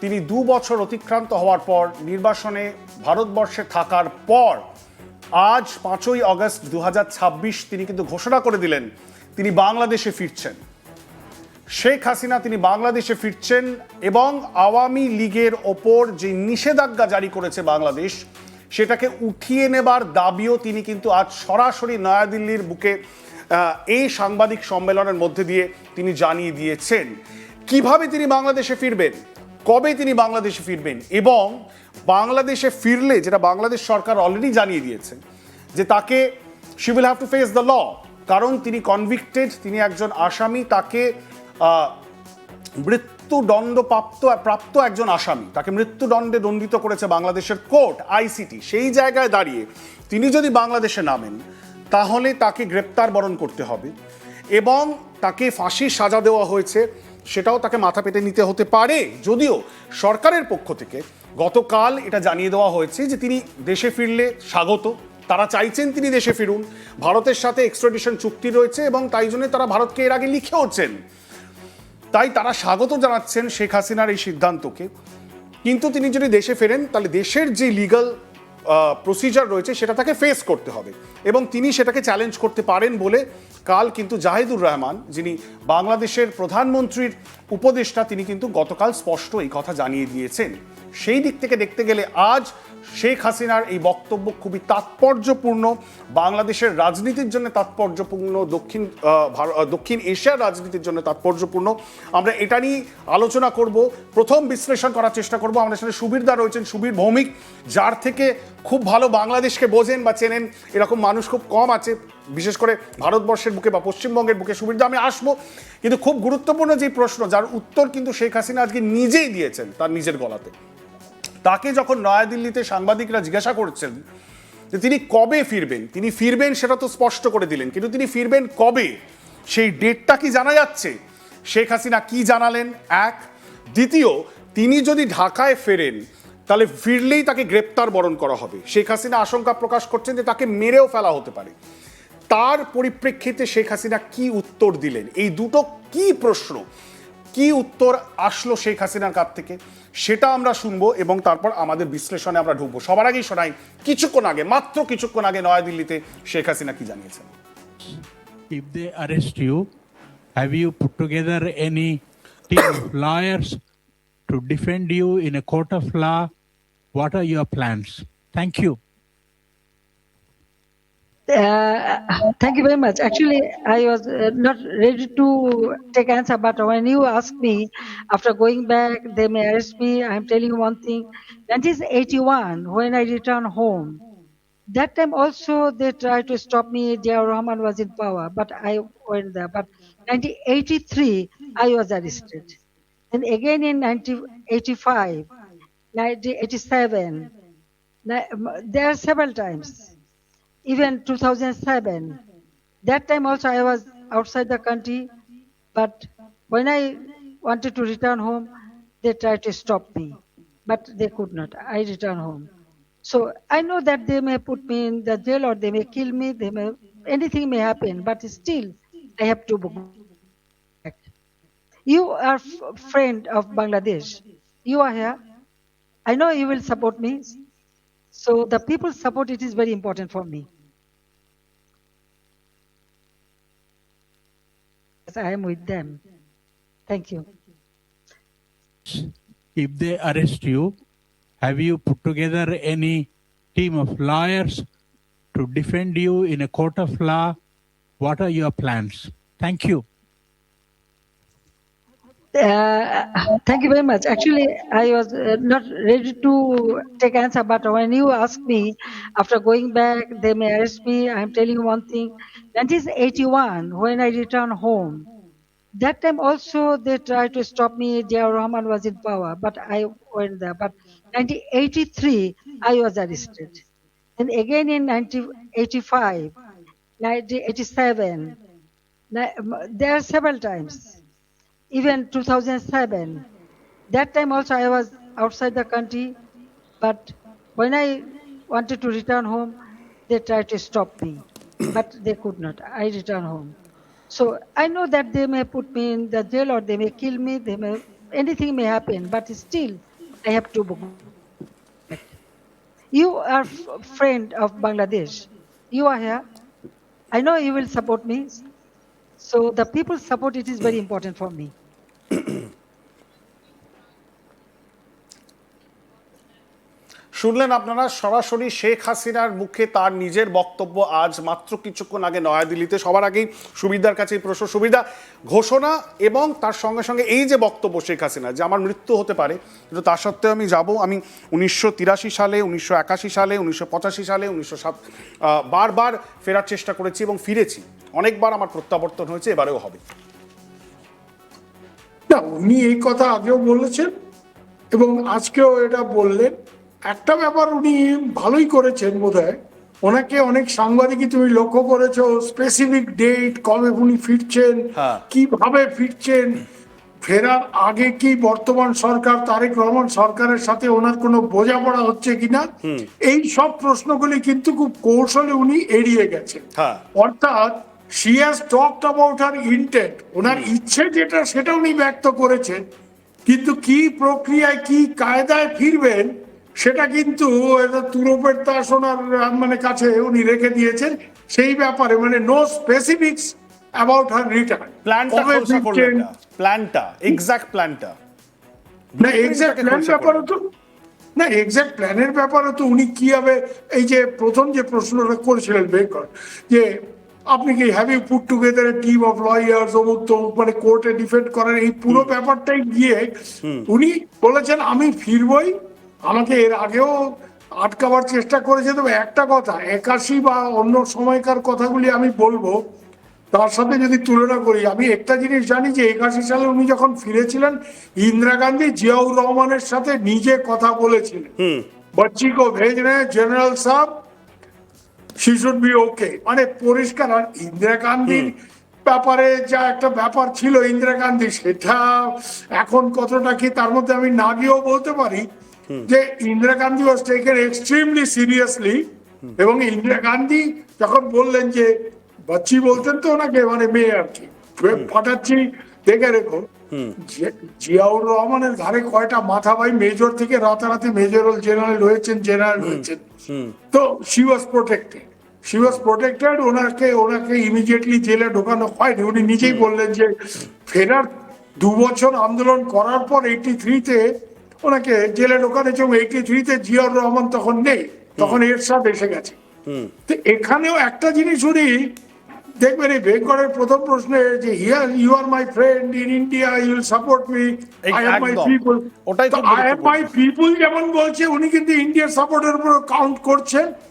তিনি 2 বছর অতিক্রান্ত হওয়ার পর নির্বাসনে ভারতবর্ষে থাকার পর আজ 5ই আগস্ট 2026 তিনি কিন্তু ঘোষণা করে দিলেন তিনি বাংলাদেশে ফিরছেন। শেখ হাসিনা তিনি বাংলাদেশে ফিরছেন এবং আওয়ামী লীগের ওপর যে নিষেধাজ্ঞা জারি করেছে বাংলাদেশ সেটাকে উঠিয়ে নেবার দাবিও তিনি কিন্তু আজ সরাসরি নয়াদিল্লির বুকে এই সাংবাদিক সম্মেলনের মধ্যে দিয়ে তিনি জানিয়ে দিয়েছেন কিভাবে তিনি বাংলাদেশে ফিরবেন, কবে তিনি বাংলাদেশে ফিরবেন এবং বাংলাদেশে ফিরলে, যেটা বাংলাদেশ সরকার অলরেডি জানিয়ে দিয়েছে যে তাকে she will have to face the law, কারণ তিনি কনভিক্টেড, তিনি একজন আসামি, তাকে মৃত্যুদণ্ড প্রাপ্ত একজন আসামি, তাকে মৃত্যুদণ্ডে দণ্ডিত করেছে বাংলাদেশের কোর্ট, আইসিটি। সেই জায়গায় দাঁড়িয়ে তিনি যদি বাংলাদেশে নামেন তাহলে তাকে গ্রেপ্তার বরণ করতে হবে এবং তাকে ফাঁসির সাজা দেওয়া হয়েছে সেটাও তাকে মাথা পেতে নিতে হতে পারে। যদিও সরকারের পক্ষ থেকে গতকাল এটা জানিয়ে দেওয়া হয়েছে যে তিনি দেশে ফিরলে স্বাগত, তারা চাইছেন তিনি দেশে ফিরুন, ভারতের সাথে এক্সট্রাডিশন চুক্তি রয়েছে এবং তাই জন্য তারা ভারতকে এর আগে লিখেওছেন, তাই তারা স্বাগত জানাচ্ছেন শেখ হাসিনার এই সিদ্ধান্তকে। কিন্তু তিনি যদি দেশে ফেরেন তাহলে দেশের যে লিগ্যাল প্রসিজার রয়েছে সেটা তাকে ফেস করতে হবে এবং তিনি সেটাকে চ্যালেঞ্জ করতে পারেন বলে কাল কিন্তু জাহিদুর রহমান, যিনি বাংলাদেশের প্রধানমন্ত্রীর উপদেষ্টা, তিনি কিন্তু গতকাল স্পষ্ট এই কথা জানিয়ে দিয়েছেন। সেই দিক থেকে দেখতে গেলে আজ শেখ হাসিনার এই বক্তব্য খুবই তাৎপর্যপূর্ণ, বাংলাদেশের রাজনীতির জন্য তাৎপর্যপূর্ণ, দক্ষিণ এশিয়ার রাজনীতির জন্য তাৎপর্যপূর্ণ। আমরা এটা নিয়ে আলোচনা করব, প্রথম বিশ্লেষণ করার চেষ্টা করব। আমাদের সাথে সুবীর দা রয়েছেন, সুবীর ভৌমিক, যার থেকে খুব ভালো বাংলাদেশকে বোঝেন বা চেনেন এরকম মানুষ খুব কম আছে, বিশেষ করে ভারতবর্ষের বুকে বা পশ্চিমবঙ্গের বুকে। সুবীর দা, আমি আসবো, কিন্তু খুব গুরুত্বপূর্ণ যে প্রশ্ন, যার উত্তর কিন্তু শেখ হাসিনা আজকে নিজেই দিয়েছেন তার নিজের গলাতে। তাকে যখন নয়াদিল্লিতে সাংবাদিকরা জিজ্ঞাসা করছেন যে তিনি কবে ফিরবেন, তিনি ফিরবেন সেটা তো স্পষ্ট করে দিলেন, কিন্তু তিনি ফিরবেন কবে সেই ডেটটা কি জানা যাচ্ছে? শেখ হাসিনা কি জানালেন? এক, দ্বিতীয়, তিনি যদি ঢাকায় ফেরেন তাহলে ফিরলেই তাকে গ্রেপ্তার বরণ করা হবে। শেখ হাসিনা আশঙ্কা প্রকাশ করছেন যে তাকে মেরেও ফেলা হতে পারে। তার পরিপ্রেক্ষিতে শেখ হাসিনা কি উত্তর দিলেন? এই দুটো কি প্রশ্ন, কি উত্তর আসলো শেখ হাসিনার কাছ থেকে, সেটা আমরা শুনবো এবং তারপর আমাদের বিশ্লেষণে আমরা ঢুকবো। সবার আগেই শোনাই কিছুক্ষণ আগে, মাত্র কিছুক্ষণ আগে নয়াদিল্লিতে শেখ হাসিনা কি জানিয়েছেন। If they arrest you, have you put together any team of lawyers to defend you in a court of law? What are your plans? Thank you. Thank you very much. Actually, I was not ready to take answer, but when you asked me, after going back, they may arrest me. I'm telling you one thing. 1981, when I returned home, that time also they tried to stop me. Ziaur Rahman was in power, but I went there. But 1983, I was arrested. And again in 1985, 1987, there are several times. Even 2007, that time also I was outside the country, but when I wanted to return home, they tried to stop me, but they could not. I returned home. So I know that they may put me in the jail or they may kill me, anything may happen, but still I have to go back. You are friend of Bangladesh. You are here. I know you will support me. So the people's support, it is very important for me. Yes, I am with them. Thank you. If they arrest you, have you put together any team of lawyers to defend you in a court of law? What are your plans? Thank you. Thank you very much. Actually, I was not ready to take answer, but when you asked me, after going back, they may arrest me. I'm telling you one thing. 1981, when I returned home, that time also they tried to stop me. Ziaur Rahman was in power, but I went there. But 1983, I was arrested. And again in 1985, 1987, there are several times. Even 2007, that time also I was outside the country, but when I wanted to return home, they tried to stop me, but they could not. I returned home. So I know that they may put me in the jail or they may kill me, anything may happen, but still I have to book. You are friend of Bangladesh. You are here. I know you will support me. So the people's support, it is very important for me. শুনলেন আপনারা সরাসরি শেখ হাসিনার মুখে তার নিজের বক্তব্য আজ মাত্র কিছুক্ষণ আগে নয়াদিল্লিতে। সবার আগেই সুবিধার কাছে এই প্রশ্ন, সুবিধা ঘোষণা এবং তার সঙ্গে সঙ্গে এই যে বক্তব্য শেখ হাসিনা যে আমার মৃত্যু হতে পারে, কিন্তু তা সত্ত্বেও আমি যাব। আমি 1983 সালে, 1981 সালে, 1985 সালে, 1907 বারবার ফেরার চেষ্টা করেছি এবং ফিরেছি। অনেকবার আমার প্রত্যাবর্তন হয়েছে, এবারেও হবে। না, উনি এই কথা আগেও বলেছেন এবং আজকেও এটা বললেন। একটা ব্যাপার উনি ভালোই করেছেন বোধহয়, ওনাকে অনেক সাংবাদিকই তুমি লক্ষ্য করেছো, স্পেসিফিক ডেট কবে উনি ফিরছেন, হ্যাঁ। কিভাবে ফিরছেন, ফেরার আগে কি বর্তমান সরকার তারেক রহমান সরকারের সাথে ওনার কোনো বোঝাপড়া হচ্ছে কিনা, এই সব প্রশ্নগুলি কিন্তু খুব কৌশলে উনি এড়িয়ে গেছেন। হ্যাঁ। অর্থাৎ she has talked about her intent, ওনার ইচ্ছে যেটা সেটা উনি ব্যক্ত করেছেন, কিন্তু কি প্রক্রিয়ায় কি কায়দায় ফিরবেন সেটা কিন্তু তুরপের তাস ওনার মানে কাছে উনি রেখে দিয়েছেন। সেই ব্যাপারে মানে নো স্পেসিফিক্স অ্যাবাউট হার রিটার্ন, প্ল্যানটা খোলসা করলেন না, প্ল্যানটা, এক্সাক্ট প্ল্যানটা না এক্সাক্ট প্ল্যান ব্যাপারে তো না এক্সাক্ট প্ল্যানের ব্যাপারে তো উনি কিভাবে, এই যে প্রথম যে প্রশ্নটা করেছিলেন বেঙ্গল, যে আপনি কি have you put together a team of lawyers অমুক তমুক, মানে কোর্টে ডিফেন্ড করার এই পুরো ব্যাপারটাই গিয়ে উনি বলেছেন আমি ফিরবই। আমাকে এর আগেও আটকাবার চেষ্টা করেছে, তবে একটা কথা 81 বা অন্য সময়কার কথাগুলি আমি বলবো, তার সাথে যদি তুলনা করি, আমি একটা জিনিস জানি যে 81 সালে উনি যখন ফিরেছিলেন, ইন্দিরা গান্ধী জিয়াউর রহমানের সাথে নিজে কথা বলেছিলেন, বচ্চি কো ভেজ রে জেনারেল সাহেব, শি শুড বি ওকে, মানে পরিষ্কার। আর ইন্দিরা গান্ধীর ব্যাপারে যা একটা ব্যাপার ছিল ইন্দিরা গান্ধী, সেটা এখন কতটা কি তার মধ্যে আমি না গিয়েও বলতে পারি যে Indira Gandhi was taken extremely seriously. এবং ইন্দিরা গান্ধী যখন বললেন যে বাচ্চি বলতেন তো ওনাকে, মানে মেয়ে আর কি, ফাটাচ্ছি দেখে রেখো, জিয়াউর রহমানের ঘাড়ে কয়টা মাথা ভাই, মেজর থেকে রাতারাতি মেজর জেনারেল হয়েছেন, জেনারেল হয়েছেন। তো she was protected, she was protected. ওনাকে ইমিডিয়েটলি জেলে ঢোকানো হয়নি। উনি নিজেই বললেন যে ফেরার 2 বছর আন্দোলন করার পর 83-তে ওনাকে জেলে ঢোকানো হয়েছে, এবং 83-তে জিয়াউর রহমান তখন নেই, তখন এরশাদ এসে গেছে। তো এখানেও একটা জিনিস উনি দেখবেন, এই বেঙ্গলের প্রথম প্রশ্নে যে here you are my friend in India, you will support me, I have my people, I have my people যেমন বলছে, উনি কিন্তু ইন্ডিয়ার সাপোর্টের উপর কাউন্ট করছেন।